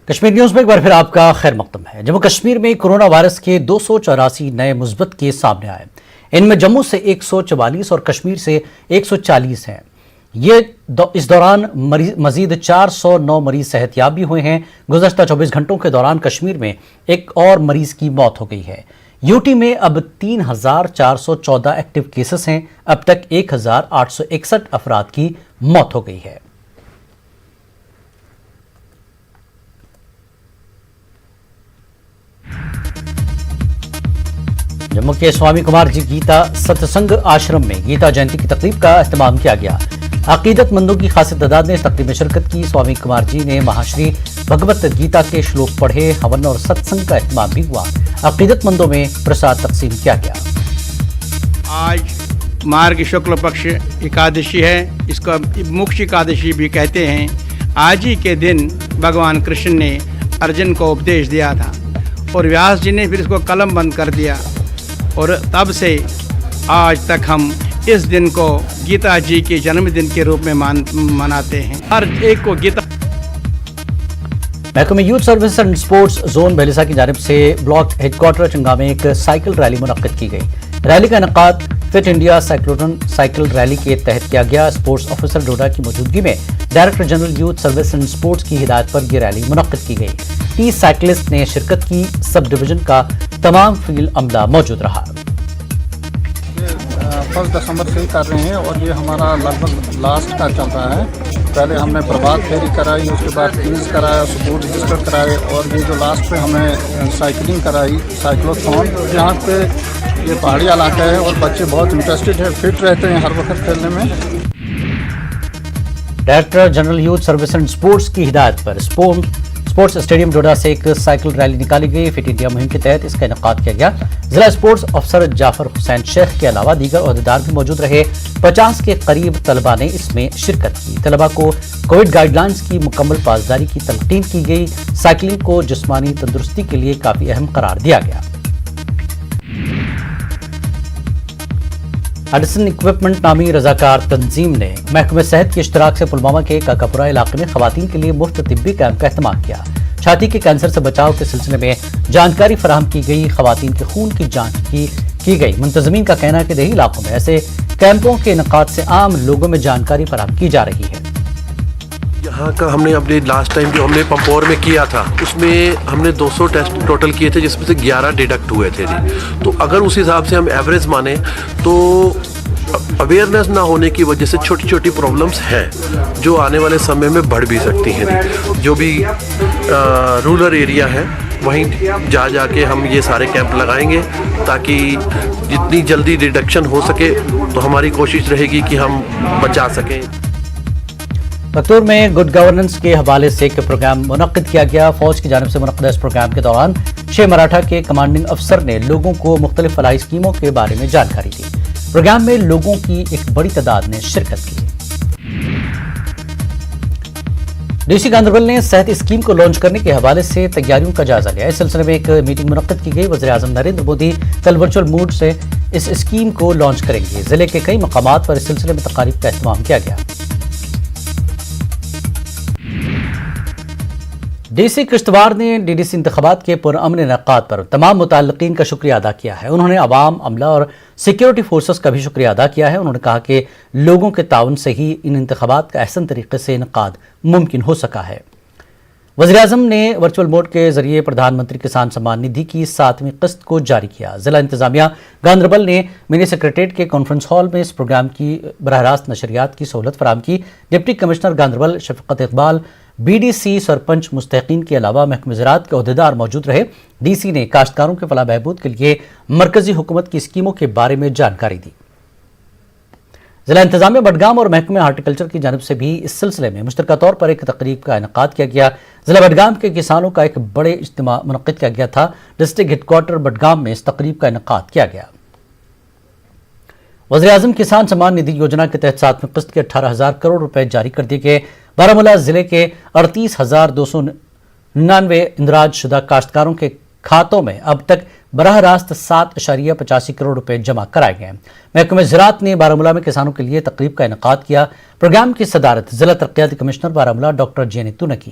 Kashmir news میں ایک بار پھر آپ کا خیر مقدم ہے۔ جموں کشمیر میں کورونا وائرس کے 284 نئے مثبت کیس سامنے آئے۔ ان میں جموں سے 144 اور کشمیر سے 140 ہیں۔ اس دوران مزید 409 مریض صحت یاب بھی ہوئے ہیں۔ گزشتہ 24 گھنٹوں کے دوران کشمیر میں ایک اور مریض کی موت ہو گئی ہے۔ یوٹی میں اب 3414 ایکٹیو کیسز ہیں۔ اب تک 1861 افراد کی موت ہو گئی ہے۔ جموں کے سوامی کمار جی گیتا ستسنگ آشرم میں گیتا جینتی کی تقریب کا اہتمام کیا گیا۔ عقیدت مندوں کی خاص تعداد نے اس تقریب میں شرکت کی۔ سوامی کمار جی نے مہاشری بھگوت گیتا کے شلوک پڑھے۔ ہون اور ستسنگ کا اہتمام بھی ہوا۔ عقیدت مندوں میں پرساد تقسیم کیا گیا۔ آج مارگ شکل پکش اکادشی ہے، اس کو موکش اکادشی بھی کہتے ہیں۔ آج ہی کے دن بھگوان کرشن نے ارجن کو اپدیش دیا تھا اور ویاس جی نے پھر اس کو قلم بند کر دیا، اور تب سے آج تک ہم اس دن کو گیتا جی کے جنم دن کے روپ میں مناتے ہیں۔ ہر ایک کو گیتا۔ محکمہ youth service and sports zone بہلسا کی جانب سے بلاک ہیڈ کوارٹر چنگا میں ایک سائیکل ریلی منعقد کی گئی۔ ریلی کا انعقاد فٹ انڈیا سائیکلوٹن سائیکل ریلی کے تحت کیا گیا۔ اسپورٹس آفیسر ڈوڈا کی موجودگی میں director general youth service and sports کی ہدایت پر یہ ریلی منعقد کی گئی۔ 30 سائیکلسٹ نے شرکت کی۔ سب ڈویژن کا تمام فیلڈ عملہ موجود رہا۔ 1 دسمبر سے ہی کر رہے ہیں اور یہ ہمارا لگ بھگ لاسٹ کا چل رہا ہے۔ پہلے ہم نے پربھات پھیری کرائی، اس کے بعد کوئز کرایا، سپورٹ رجسٹر کرائے، اور یہ جو لاسٹ پہ ہمیں سائیکلنگ کرائی، سائیکلوتھون، جہاں پہ یہ پہاڑی علاقہ ہے اور بچے بہت انٹرسٹڈ ہیں، فٹ رہتے ہیں ہر وقت کھیلنے میں۔ Director general youth service and sports کی ہدایت پر اسپورٹس اسٹیڈیم ڈوڈا سے ایک سائیکل ریلی نکالی گئی۔ فٹ انڈیا مہم کے تحت اس کا انعقاد کیا گیا۔ ضلع اسپورٹس افسر جعفر حسین شیخ کے علاوہ دیگر عہدیدار بھی موجود رہے۔ 50 کے قریب طلبہ نے اس میں شرکت کی۔ طلبہ کو کووڈ گائیڈ لائنز کی مکمل پاسداری کی تلقین کی گئی۔ سائیکلنگ کو جسمانی تندرستی کے لیے کافی اہم قرار دیا گیا۔ ایڈیسن اکوپمنٹ نامی رضاکار تنظیم نے محکمہ صحت کے اشتراک سے پلوامہ کے کاکاپورہ علاقے میں خواتین کے لیے مفت طبی کیمپ کا اہتمام کیا۔ چھاتی کے کینسر سے بچاؤ کے سلسلے میں جانکاری فراہم کی گئی۔ خواتین کے خون کی جانچ کی گئی۔ منتظمین کا کہنا ہے کہ دیہی علاقوں میں ایسے کیمپوں کے انعقاد سے عام لوگوں میں جانکاری فراہم کی جا رہی ہے۔ یہاں کا ہم نے اپنے لاسٹ ٹائم جو ہم نے پمپور میں کیا تھا، اس میں ہم نے 200 ٹیسٹ ٹوٹل کیے تھے، جس میں سے 11 ڈیڈکٹ ہوئے تھے جی۔ تو اگر اس حساب سے ہم ایوریج مانیں تو اویئرنیس نہ ہونے کی وجہ سے چھوٹی چھوٹی پرابلمس ہیں جو آنے والے سمے میں بڑھ بھی سکتی ہیں۔ جو بھی رورل ایریا ہے وہیں جا کے ہم یہ سارے کیمپ لگائیں گے تاکہ جتنی جلدی ریڈکشن ہو سکے، تو ہماری کوشش رہے گی کہ ہم بچا سکیں۔ پختور میں گڈ گورننس کے حوالے سے ایک پروگرام منعقد کیا گیا۔ فوج کی جانب سے منعقدہ اس پروگرام کے دوران 6 مراٹھا کے کمانڈنگ افسر نے لوگوں کو مختلف فلاحی اسکیموں کے بارے میں جانکاری دی۔ پروگرام میں لوگوں کی ایک بڑی تعداد نے شرکت کی۔ ڈی سی گاندربل نے صحت اسکیم کو لانچ کرنے کے حوالے سے تیاریوں کا جائزہ لیا۔ اس سلسلے میں ایک میٹنگ منعقد کی گئی۔ وزیر اعظم نریندر مودی کل ورچوئل موڈ سے اس اسکیم کو لانچ کریں گے۔ ضلع کے کئی مقامات پر اس سلسلے میں تقاریب کا اہتمام کیا گیا۔ ڈی سی کشتواڑ نے ڈی ڈی سی انتخابات کے پرامن انعقاد پر تمام متعلقین کا شکریہ ادا کیا ہے۔ انہوں نے عوام، عملہ اور سیکیورٹی فورسز کا بھی شکریہ ادا کیا ہے۔ انہوں نے کہا کہ لوگوں کے تعاون سے ہی ان انتخابات کا احسن طریقے سے انعقاد ممکن ہو سکا ہے۔ وزیر اعظم نے ورچوئل موڈ کے ذریعے پردھان منتری کسان سمان ندھی کی 7ویں قسط کو جاری کیا۔ ضلع انتظامیہ گاندربل نے منی سیکریٹریٹ کے کانفرنس ہال میں اس پروگرام کی براہ راست نشریات کی سہولت فراہم کی۔ Deputy commissioner Ganderbal Shafqat Iqbal, B D C, sarpanch, مستحقین کے علاوہ محکمہ زراعت کے عہدیدار موجود رہے۔ ڈی سی نے کاشتکاروں کے فلاح بہبود کے لیے مرکزی حکومت کی اسکیموں کے بارے میں جانکاری دی۔ ضلع انتظامیہ بڈگام اور محکمہ ہارٹیکلچر کی جانب سے بھی اس سلسلے میں مشترکہ طور پر ایک تقریب کا انعقاد کیا گیا۔ ضلع بڈگام کے کسانوں کا ایک بڑے اجتماع منعقد کیا گیا تھا۔ ڈسٹرکٹ ہیڈ کوارٹر بڈگام میں اس تقریب کا انعقاد کیا گیا۔ وزیر اعظم کسان سمان ندھی یوجنا کے تحت 7ویں قسط کے 18,000 کروڑ روپے جاری کر دیے گئے۔ بارہمولہ ضلع کے 38,299 اندراج شدہ کاشتکاروں کے کھاتوں میں اب تک براہ راست 7.85 کروڑ روپے جمع کرائے گئے۔ محکمہ زراعت نے بارہمولہ میں کسانوں کے لیے تقریب کا انعقاد کیا۔ پروگرام کی صدارت ضلع ترقیاتی commissioner Baramulla doctor J Neetu نے کی۔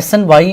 SNY